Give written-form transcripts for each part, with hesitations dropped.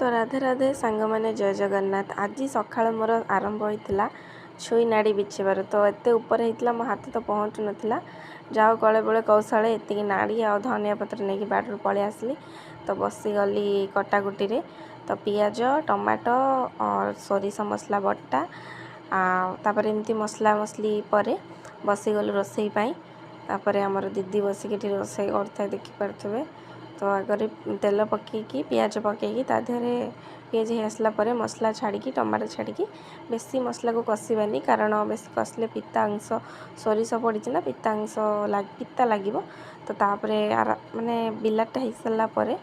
तो राधे राधे सांग मैंने जय जगन्नाथ। आज सकाळ मोर आरंभ होता छुई नाड़ी बिछेबार। तो एत ऊपर होता मो हाथ तो पहुँचु नाला जाओ कले बड़े कौशल एति नाड़ी आ धनिया पत्र नहीं बाड़ू पलि आसली। तो बसीगली कटाकुटी तो पियाज टमाटो और सोरिष मसला बटा तापर एमती मसला मसली पर बसीगलु रोसई तापर आमर दीदी बसिक रोसई करता देखिपे। तो आगे तेल पकईकी पियाज पकईकी ताधे पियाज हो आसला मसला छाड़ी टमाटो छाड़ी बेसी मसला को कषानी कारण बेसी कषले पिता अंश सोरिष पड़ी ना पिता अंश पिता लगे। तो तापरे माने बिलाटा हो सारापर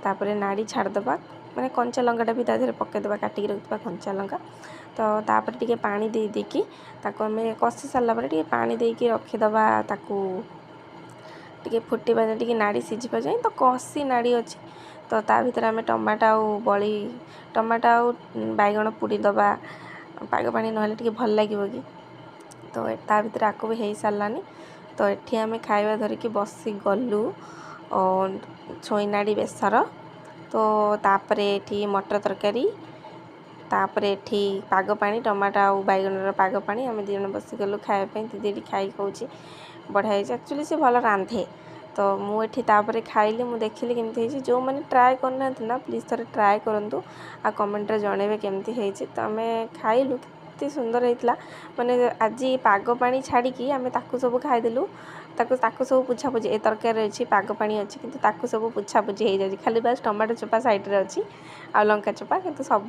तापर नाड़ी छाड़दबा माने कंचा लंकाटा भी ताधे पकईदबा काटिक रखा कंचा लंका। तो तापर टिके पानी दे देकी ताको आम कषि सारापर टिके पानी देकी रखीदबा ताकू टिके फुटवा जाए टिके नाड़ी सीझा जाए। तो कषि नाड़ी अच्छी तो ता भर आम टमाटो आ बड़ी टमाटो आ बैगण पोड़ी दबा पाग पानी ना टे भल लगे कि। तो ता भर आक भी हो सारानी। तो ये आम खाଇବା धरिकी बसी गलु छुई नाड़ी बेसर। तो तापर ये मटर तरकारी तापर ये पाग पानी टमाटो आ बैगण पाग पानी आम दिज बसी गलु खावाई। दीदी खाई कौन बढ़िया एक्चुअली से भल रांधे। तो मुझे तापर खाइली मुझे देखिली केमती जो मैंने ट्राए करना ना प्लीज़ थे ट्राए करूँ आ कमेंट जनइबे केमती है। तो आम खाइलु केते सुंदर होता माने आज पाग पानी छाड़ी आम ताकू सब खाईदेलु। ताकू सब पुछापुझी ए तरकारी अच्छी पाग पानी अच्छी किंतु ताकू सब पुछापुझी हो जाए खाली बास टमाटो चोपा साइड रे अच्छी आ लंका चोपा किंतु सब